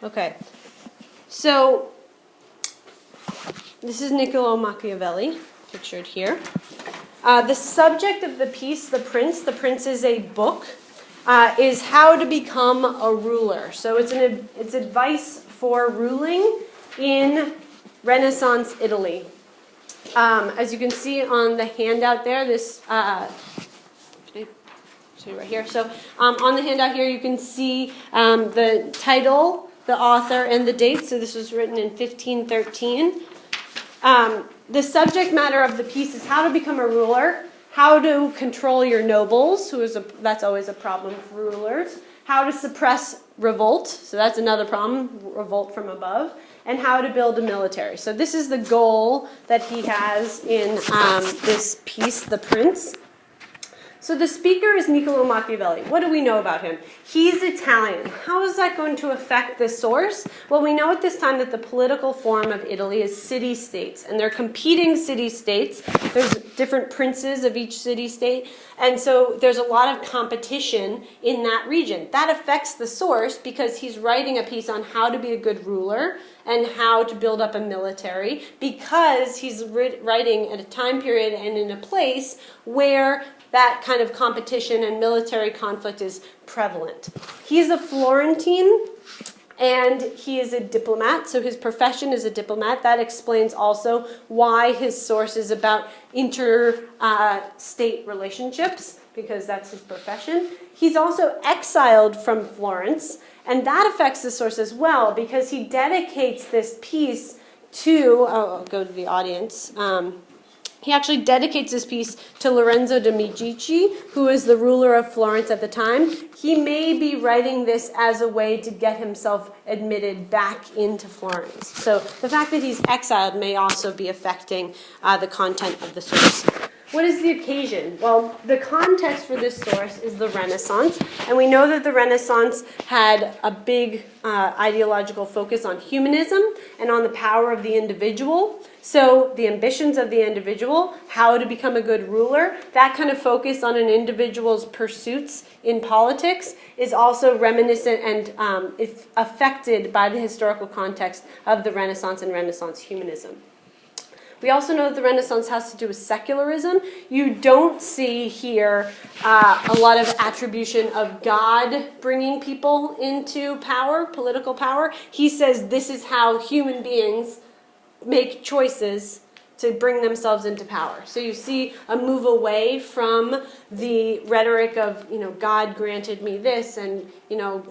Okay. So this is Niccolo Machiavelli, pictured here. The subject of the piece, The Prince is a book, is how to become a ruler. So it's advice for ruling in Renaissance Italy. As you can see on the handout there, this right here. So on the handout here, you can see the title, the author, and the date. So this was written in 1513. The subject matter of the piece is how to become a ruler, how to control your nobles, that's always a problem for rulers, how to suppress revolt, so that's another problem, revolt from above, and how to build a military. So this is the goal that he has in this piece, The Prince. So the speaker is Niccolo Machiavelli. What do we know about him? He's Italian. How is that going to affect the source? Well, we know at this time that the political form of Italy is city-states, and they're competing city-states. There's different princes of each city-state, and so there's a lot of competition in that region. That affects the source because he's writing a piece on how to be a good ruler and how to build up a military, because he's writing at a time period and in a place where that kind of competition and military conflict is prevalent. He's a Florentine, and he is a diplomat, so his profession is a diplomat. That explains also why his source is about interstate relationships, because that's his profession. He's also exiled from Florence, and that affects the source as well, because he dedicates this piece to, I'll go to the audience, he actually dedicates this piece to Lorenzo de' Medici, who is the ruler of Florence at the time. He may be writing this as a way to get himself admitted back into Florence. So the fact that he's exiled may also be affecting the content of the source. What is the occasion? Well, the context for this source is the Renaissance, and we know that the Renaissance had a big ideological focus on humanism and on the power of the individual. So the ambitions of the individual, how to become a good ruler, that kind of focus on an individual's pursuits in politics is also reminiscent and is affected by the historical context of the Renaissance and Renaissance humanism. We also know that the Renaissance has to do with secularism. You don't see here a lot of attribution of God bringing people into power, political power. He says this is how human beings make choices to bring themselves into power. So you see a move away from the rhetoric of, God granted me this, and,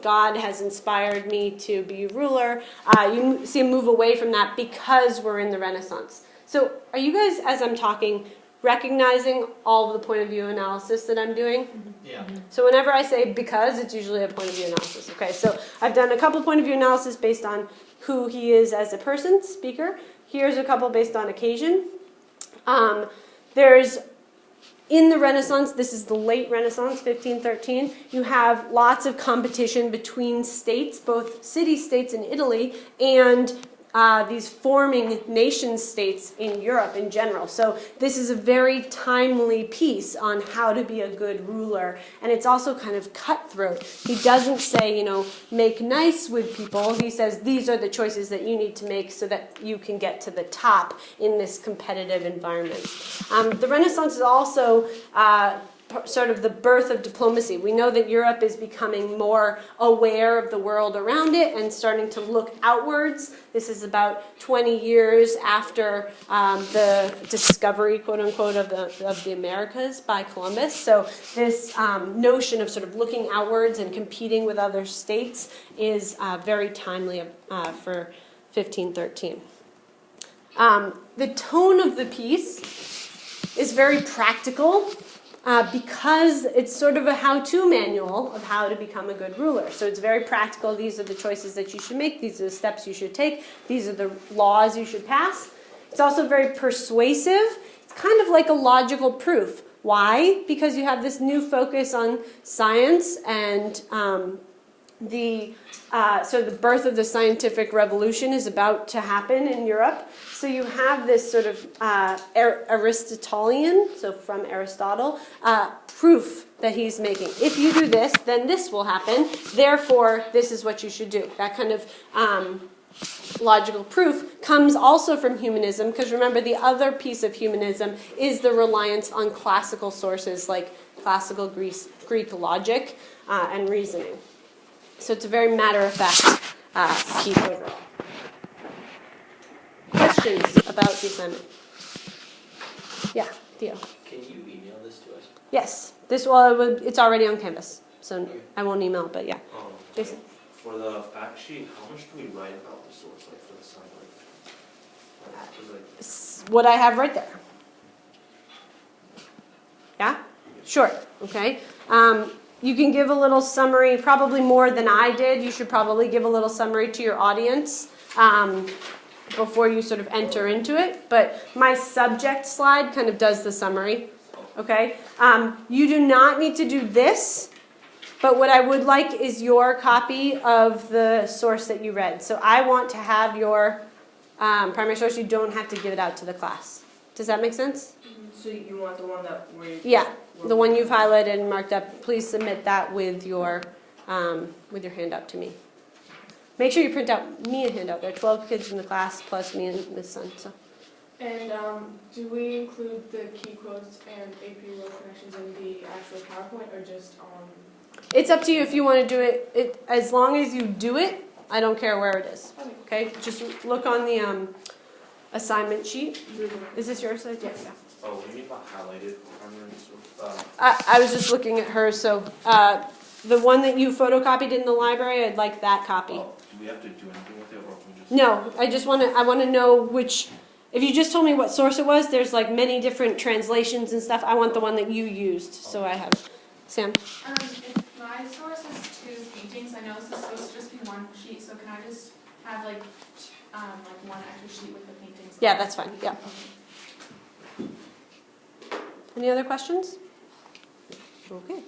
God has inspired me to be ruler. You see a move away from that because we're in the Renaissance. So are you guys, as I'm talking, recognizing all of the point of view analysis that I'm doing? Yeah. So whenever I say because, it's usually a point of view analysis. Okay, so I've done a couple point of view analysis based on who he is as a person, speaker. Here's a couple based on occasion. There's, in the Renaissance, this is the late Renaissance, 1513, you have lots of competition between states, both city-states in Italy and these forming nation-states in Europe in general. So this is a very timely piece on how to be a good ruler. And it's also kind of cutthroat. He doesn't say, make nice with people. He says these are the choices that you need to make so that you can get to the top in this competitive environment. The Renaissance is also sort of the birth of diplomacy. We know that Europe is becoming more aware of the world around it and starting to look outwards. This is about 20 years after the discovery, quote unquote, of the Americas by Columbus. So this notion of sort of looking outwards and competing with other states is very timely for 1513. The tone of the piece is very practical. Because it's sort of a how-to manual of how to become a good ruler. So it's very practical. These are the choices that you should make. These are the steps you should take. These are the laws you should pass. It's also very persuasive. It's kind of like a logical proof. Why? Because you have this new focus on science and the birth of the scientific revolution is about to happen in Europe. So you have this sort of Aristotelian, so from Aristotle, proof that he's making. If you do this, then this will happen. Therefore, this is what you should do. That kind of logical proof comes also from humanism, because remember, the other piece of humanism is the reliance on classical sources like classical Greek logic and reasoning. So it's a very matter-of-fact piece overall. Questions about the assignment? Yeah, Theo. Can you email this to us? Yes, it's already on Canvas, so I won't email it, but yeah. Jason? For the fact sheet, how much do we write about the source, like for the summary? What I have right there. Yeah? Sure. Okay. You can give a little summary, probably more than I did. You should probably give a little summary to your audience before you sort of enter into it. But my subject slide kind of does the summary. Okay? You do not need to do this, but what I would like is your copy of the source that you read. So I want to have your primary source. You don't have to give it out to the class. Does that make sense? So you want the one that we... Yeah, the one you've highlighted and marked up. Please submit that with your handout to me. Make sure you print out me a handout. There are 12 kids in the class plus me and Miss Sun. So. And do we include the key quotes and AP row connections in the actual PowerPoint, or just on? It's up to you if you want to do it. As long as you do it, I don't care where it is. Okay, just look on the assignment sheet. Is this yours? Yes. Yeah. Oh, what do you mean by highlighted primary source? I was just looking at hers. So the one that you photocopied in the library, I'd like that copy. Oh, do we have to do anything with it, or can we just? No, I want to know which. If you just told me what source it was, there's like many different translations and stuff. I want the one that you used, so I have. Sam. If my source is 2 paintings, I know this is supposed to just be one sheet, so can I just have like one extra sheet with the paintings? Yeah, that's fine. Yeah. Any other questions? Okay.